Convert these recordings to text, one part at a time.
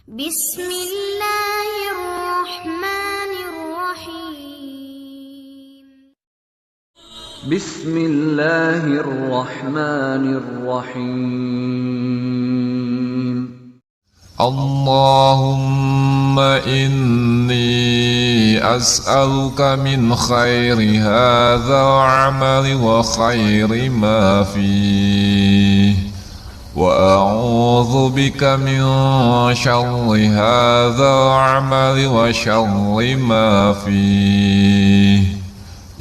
Bismillahirrahmanirrahim. Bismillahirrahmanirrahim. Allahumma inni as'aluka min khairi hadha amali wa khairi ma fihi wa a'udhu bika min syarri hadha amali wa syarri ma fihi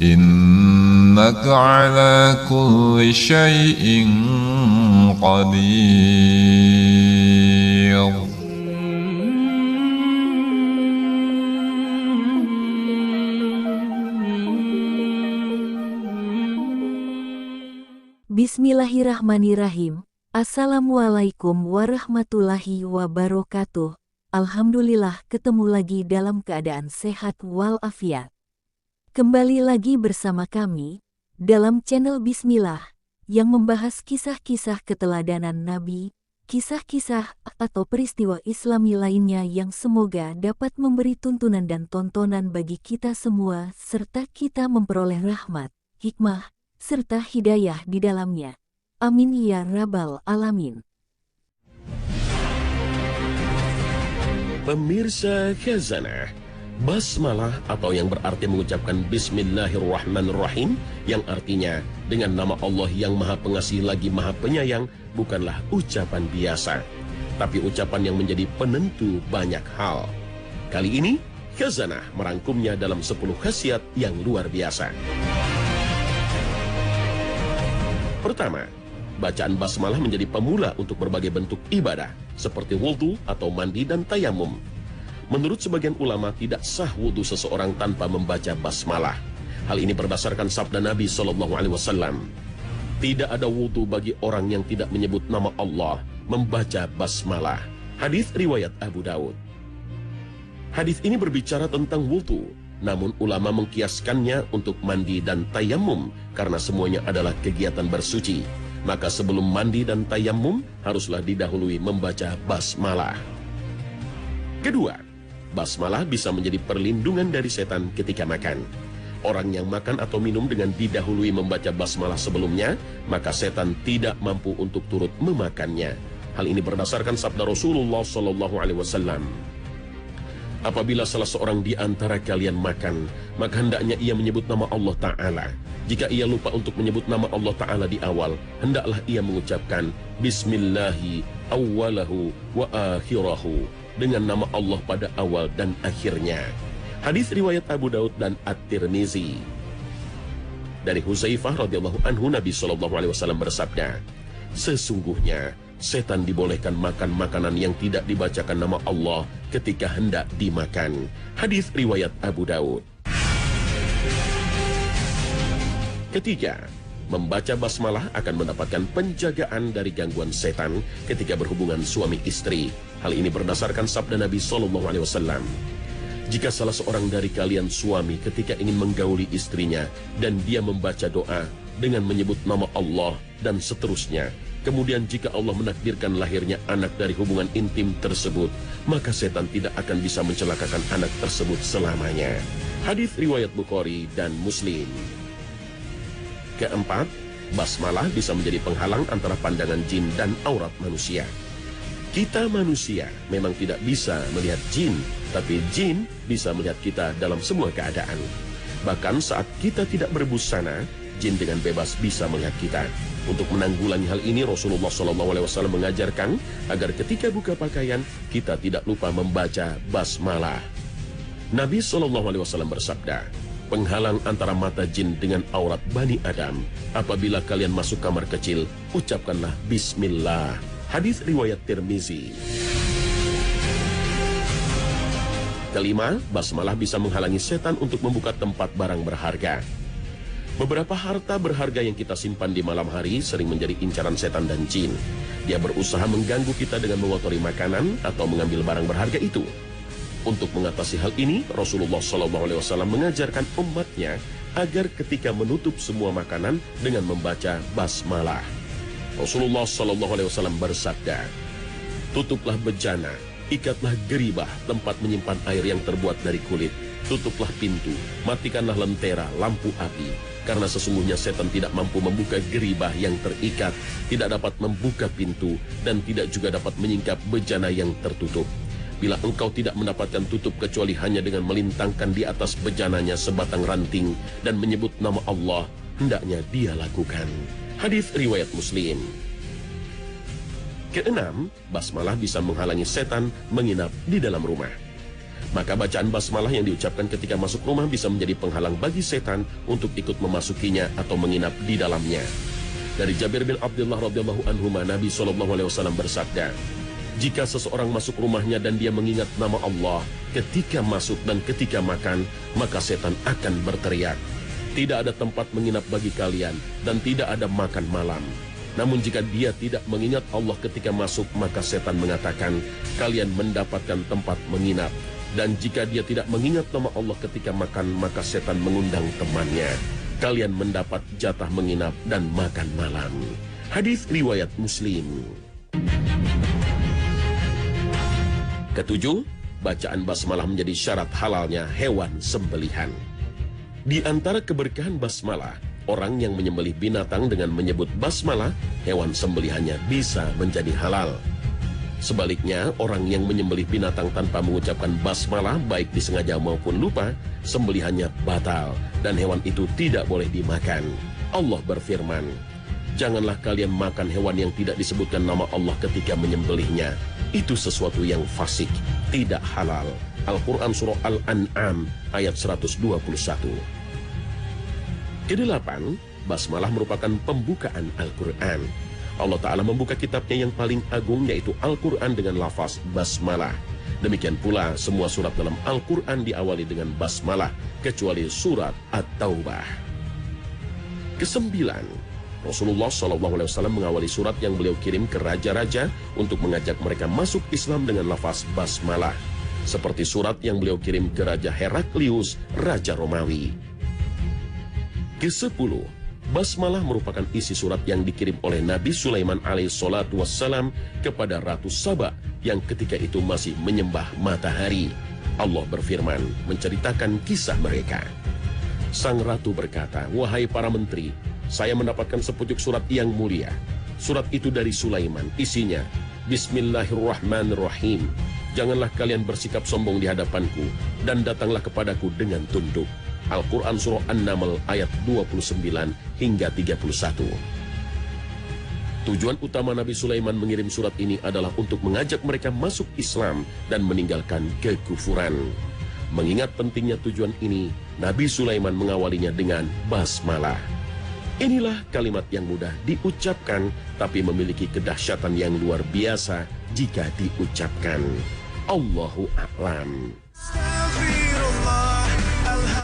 innaka ala kulli syai'in qadir. Bismillahirrahmanirrahim. Assalamualaikum warahmatullahi wabarakatuh. Alhamdulillah ketemu lagi dalam keadaan sehat walafiat. Kembali lagi bersama kami dalam channel Bismillah yang membahas kisah-kisah keteladanan Nabi, kisah-kisah atau peristiwa Islami lainnya yang semoga dapat memberi tuntunan dan tontonan bagi kita semua serta kita memperoleh rahmat, hikmah, serta hidayah di dalamnya. Amin ya rabbal alamin. Pemirsa Khazanah, basmalah atau yang berarti mengucapkan Bismillahirrahmanirrahim yang artinya dengan nama Allah yang Maha Pengasih lagi Maha Penyayang bukanlah ucapan biasa, tapi ucapan yang menjadi penentu banyak hal. Kali ini Khazanah merangkumnya dalam 10 khasiat yang luar biasa. Pertama, bacaan basmalah menjadi pemula untuk berbagai bentuk ibadah seperti wudhu atau mandi dan tayamum. Menurut sebagian ulama tidak sah wudhu seseorang tanpa membaca basmalah. Hal ini berdasarkan sabda Nabi SAW. Tidak ada wudhu bagi orang yang tidak menyebut nama Allah membaca basmalah. Hadis riwayat Abu Daud. Hadis ini berbicara tentang wudhu, namun ulama mengkiaskannya untuk mandi dan tayamum karena semuanya adalah kegiatan bersuci. Maka sebelum mandi dan tayamum haruslah didahului membaca basmalah. Kedua, basmalah bisa menjadi perlindungan dari setan ketika makan. Orang yang makan atau minum dengan didahului membaca basmalah sebelumnya, maka setan tidak mampu untuk turut memakannya. Hal ini berdasarkan sabda Rasulullah SAW. Apabila salah seorang di antara kalian makan, maka hendaknya ia menyebut nama Allah Ta'ala. Jika ia lupa untuk menyebut nama Allah Ta'ala di awal, hendaklah ia mengucapkan Bismillahi awwalahu wa akhirahu, dengan nama Allah pada awal dan akhirnya. Hadis riwayat Abu Daud dan At-Tirmizi. Dari Huzaifah radhiyallahu anhu, Nabi SAW bersabda, sesungguhnya setan dibolehkan makan makanan yang tidak dibacakan nama Allah ketika hendak dimakan. Hadis riwayat Abu Daud. Ketiga, membaca basmalah akan mendapatkan penjagaan dari gangguan setan ketika berhubungan suami istri. Hal ini berdasarkan sabda Nabi SAW. Jika salah seorang dari kalian suami ketika ingin menggauli istrinya dan dia membaca doa dengan menyebut nama Allah dan seterusnya, kemudian jika Allah menakdirkan lahirnya anak dari hubungan intim tersebut, maka setan tidak akan bisa mencelakakan anak tersebut selamanya. Hadis riwayat Bukhari dan Muslim. Keempat, basmalah bisa menjadi penghalang antara pandangan jin dan aurat manusia. Kita manusia memang tidak bisa melihat jin, tapi jin bisa melihat kita dalam semua keadaan. Bahkan saat kita tidak berbusana, jin dengan bebas bisa melihat kita. Untuk menanggulangi hal ini, Rasulullah SAW mengajarkan agar ketika buka pakaian, kita tidak lupa membaca basmalah. Nabi SAW bersabda, penghalang antara mata jin dengan aurat Bani Adam. Apabila kalian masuk kamar kecil, ucapkanlah Bismillah. Hadis riwayat Tirmizi. Kelima, basmalah bisa menghalangi setan untuk membuka tempat barang berharga. Beberapa harta berharga yang kita simpan di malam hari sering menjadi incaran setan dan jin. Dia berusaha mengganggu kita dengan mengotori makanan atau mengambil barang berharga itu. Untuk mengatasi hal ini, Rasulullah SAW mengajarkan umatnya agar ketika menutup semua makanan dengan membaca basmalah. Rasulullah SAW bersabda, tutuplah bejana Ikatlah geribah, tempat menyimpan air yang terbuat dari kulit. Tutuplah pintu, matikanlah lentera, lampu api. Karena sesungguhnya setan tidak mampu membuka geribah yang terikat, tidak dapat membuka pintu, dan tidak juga dapat menyingkap bejana yang tertutup. Bila engkau tidak mendapatkan tutup kecuali hanya dengan melintangkan di atas bejananya sebatang ranting dan menyebut nama Allah, hendaknya dia lakukan. Hadis riwayat Muslim. Keenam, basmalah bisa menghalangi setan menginap di dalam rumah. Maka bacaan basmalah yang diucapkan ketika masuk rumah bisa menjadi penghalang bagi setan untuk ikut memasukinya atau menginap di dalamnya. Dari Jabir bin Abdullah radhiyallahu anhu, Nabi SAW bersabda, jika seseorang masuk rumahnya dan dia mengingat nama Allah ketika masuk dan ketika makan, maka setan akan berteriak, tidak ada tempat menginap bagi kalian dan tidak ada makan malam. Namun jika dia tidak mengingat Allah ketika masuk, maka setan mengatakan, kalian mendapatkan tempat menginap. Dan jika dia tidak mengingat nama Allah ketika makan, maka setan mengundang temannya. Kalian mendapat jatah menginap dan makan malam. Hadis riwayat Muslim. Ketujuh, bacaan basmalah menjadi syarat halalnya hewan sembelihan. Di antara keberkahan basmalah, orang yang menyembelih binatang dengan menyebut basmalah, hewan sembelihannya bisa menjadi halal. Sebaliknya, orang yang menyembelih binatang tanpa mengucapkan basmalah, baik disengaja maupun lupa, sembelihannya batal dan hewan itu tidak boleh dimakan. Allah berfirman, janganlah kalian makan hewan yang tidak disebutkan nama Allah ketika menyembelihnya. Itu sesuatu yang fasik, tidak halal. Al-Quran Surah Al-An'am ayat 121. Kedelapan, basmalah merupakan pembukaan Al-Quran. Allah Ta'ala membuka kitabnya yang paling agung, yaitu Al-Quran dengan lafaz basmalah. Demikian pula semua surat dalam Al-Quran diawali dengan basmalah, kecuali surat At-Taubah. Kesembilan, Rasulullah SAW mengawali surat yang beliau kirim ke raja-raja untuk mengajak mereka masuk Islam dengan lafaz basmalah, seperti surat yang beliau kirim ke Raja Heraklius, Raja Romawi. Ke-10, basmalah merupakan isi surat yang dikirim oleh Nabi Sulaiman alaihissalatu wassalam kepada Ratu Saba yang ketika itu masih menyembah matahari. Allah berfirman menceritakan kisah mereka. Sang Ratu berkata, wahai para menteri, saya mendapatkan sepucuk surat yang mulia. Surat itu dari Sulaiman, isinya, Bismillahirrahmanirrahim. Janganlah kalian bersikap sombong di hadapanku dan datanglah kepadaku dengan tunduk. Al-Quran Surah An-Naml ayat 29 hingga 31. Tujuan utama Nabi Sulaiman mengirim surat ini adalah untuk mengajak mereka masuk Islam dan meninggalkan kekufuran. Mengingat pentingnya tujuan ini, Nabi Sulaiman mengawalinya dengan basmalah. Inilah kalimat yang mudah diucapkan, tapi memiliki kedahsyatan yang luar biasa jika diucapkan. Allahu a'lam.